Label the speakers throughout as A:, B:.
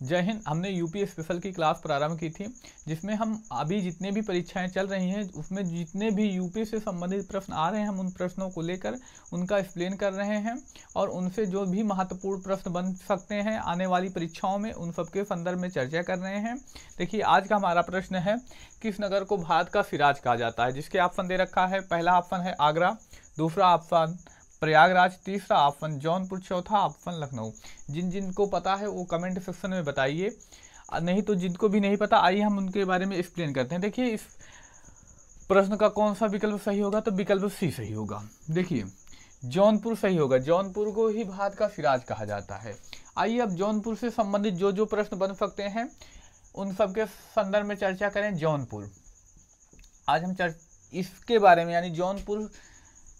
A: जय हिंद। हमने UP special की क्लास प्रारंभ की थी, जिसमें हम अभी जितने भी परीक्षाएं चल रही हैं उसमें जितने भी यूपी से संबंधित प्रश्न आ रहे हैं हम उन प्रश्नों को लेकर उनका एक्सप्लेन कर रहे हैं और उनसे जो भी महत्वपूर्ण प्रश्न बन सकते हैं आने वाली परीक्षाओं में उन सबके संदर्भ में चर्चा कर रहे हैं। देखिए, आज का हमारा प्रश्न है, किस नगर को भारत का सिराज कहा जाता है? जिसके ऑप्शन दे रखा है, पहला ऑप्शन है आगरा, दूसरा ऑप्शन प्रयागराज, तीसरा ऑप्शन जौनपुर, चौथा ऑप्शन लखनऊ। जिनको पता है वो कमेंट सेक्शन में बताइए, नहीं तो जिनको भी नहीं पता आइए हम उनके बारे में एक्सप्लेन करते हैं। देखिए, इस प्रश्न का कौन सा विकल्प सही होगा, तो विकल्प सी सही होगा। देखिए, जौनपुर सही होगा, जौनपुर को ही भारत का सिराज कहा जाता है। आइए अब जौनपुर से संबंधित जो जो प्रश्न बन सकते हैं उन सबके संदर्भ में चर्चा करें। जौनपुर, आज हम इसके बारे में यानी जौनपुर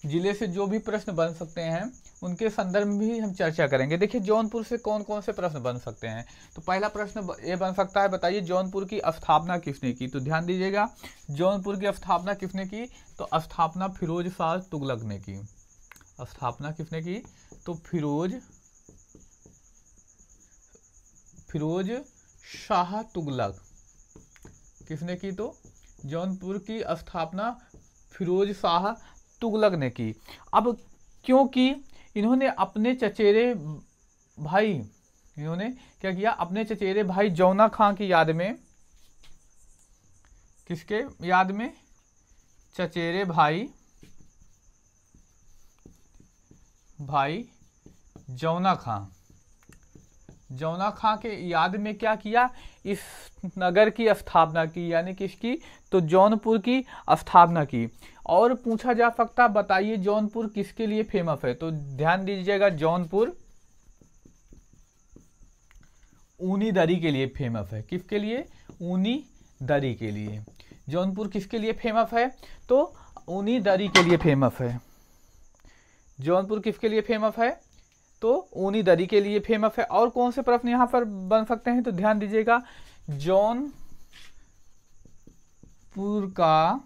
A: जिले से जो भी प्रश्न बन सकते हैं उनके संदर्भ में भी हम चर्चा करेंगे। देखिए, जौनपुर से कौन कौन से प्रश्न बन सकते हैं। तो पहला प्रश्न ये बन सकता है, बताइए जौनपुर की स्थापना किसने की? तो ध्यान दीजिएगा, जौनपुर की स्थापना किसने की? तो स्थापना फिरोज शाह तुगलक ने की। स्थापना किसने की? तो फिरोज शाह तुगलक किसने की? तो जौनपुर की स्थापना फिरोज शाह तुगलक ने की। अब क्योंकि इन्होंने अपने चचेरे भाई, इन्होंने क्या किया? अपने चचेरे भाई जौना खां की याद में, किसके याद में? चचेरे भाई जौना खां के याद में क्या किया? इस नगर की स्थापना की, यानी किसकी? तो जौनपुर की स्थापना की। और पूछा जा सकता, बताइए जौनपुर किसके लिए फेमस है? तो ध्यान दीजिएगा, जौनपुर ऊनी दरी के लिए फेमस है। किसके लिए? ऊनी दरी के लिए। जौनपुर किसके लिए फेमस है? तो ऊनी दरी के लिए फेमस है। जौनपुर किसके लिए फेमस है? तो ऊनी दरी के लिए फेमस है। और कौन से प्रश्न यहां पर बन सकते हैं? तो ध्यान दीजिएगा, जौनपुर का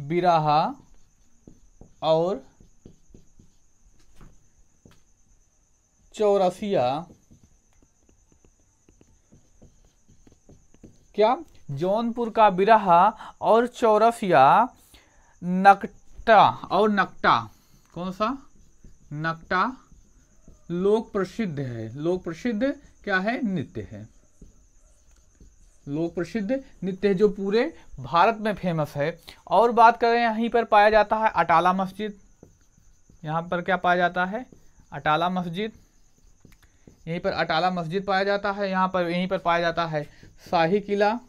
A: बिरहा और चौरसिया, क्या? जौनपुर का बिरहा और चौरसिया, नकटा, कौन सा? नकटा लोक प्रसिद्ध है। लोक प्रसिद्ध क्या है? नृत्य है। लोक प्रसिद्ध नृत्य है जो पूरे भारत में फेमस है। और बात करें, यहीं पर पाया जाता है अटाला मस्जिद। यहाँ पर क्या पाया जाता है? अटाला मस्जिद। यहीं पर अटाला मस्जिद पाया जाता है। यहीं पर पाया जाता है शाही किला।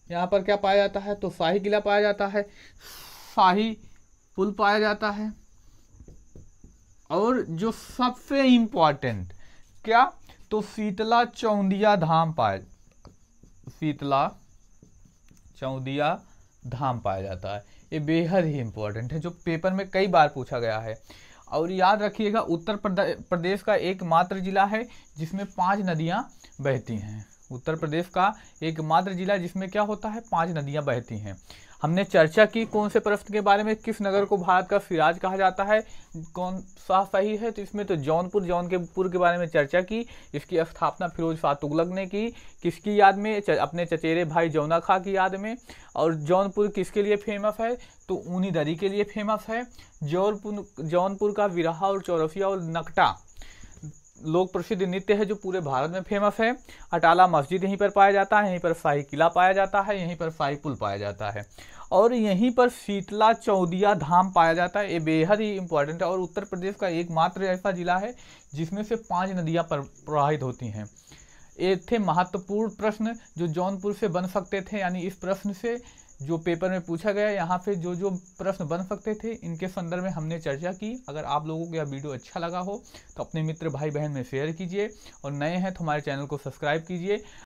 A: यहाँ पर क्या पाया जाता है? तो शाही किला पाया जाता है, शाही पुल पाया जाता है। और जो सबसे इम्पोर्टेंट क्या? तो शीतला चौंदिया धाम पाया जाता है। ये बेहद ही इंपॉर्टेंट है, जो पेपर में कई बार पूछा गया है। और याद रखिएगा, उत्तर प्रदेश का एकमात्र जिला है जिसमें 5 नदियां बहती हैं। उत्तर प्रदेश का एकमात्र जिला जिसमें क्या होता है? 5 नदियां बहती हैं। हमने चर्चा की कौन से प्रश्न के बारे में, किस नगर को भारत का सिराज कहा जाता है, कौन सा सही है? तो इसमें तो जौनपुर के बारे में चर्चा की। इसकी स्थापना फिरोज शाह तुगलक ने की। किसकी याद में? अपने चचेरे भाई जौना खां की याद में। और जौनपुर किसके लिए फेमस है? तो ऊनी दरी के लिए फेमस है। जौनपुर का बिरहा और चौरसिया और नकटा लोक प्रसिद्ध नृत्य है जो पूरे भारत में फेमस है। अटाला मस्जिद यहीं पर पाया जाता है। यहीं पर शाही किला पाया जाता है। यहीं पर शाही पुल पाया जाता है। और यहीं पर शीतला चौदिया धाम पाया जाता है। ये बेहद ही इंपॉर्टेंट है। और उत्तर प्रदेश का एकमात्र ऐसा जिला है जिसमें से 5 नदियां प्रवाहित होती हैं। ये थे महत्वपूर्ण प्रश्न जो जौनपुर से बन सकते थे, यानी इस प्रश्न से जो पेपर में पूछा गया। यहाँ पे जो जो प्रश्न बन सकते थे इनके संदर्भ में हमने चर्चा की। अगर आप लोगों को यह वीडियो अच्छा लगा हो तो अपने मित्र भाई बहन में शेयर कीजिए, और नए हैं तो हमारे चैनल को सब्सक्राइब कीजिए।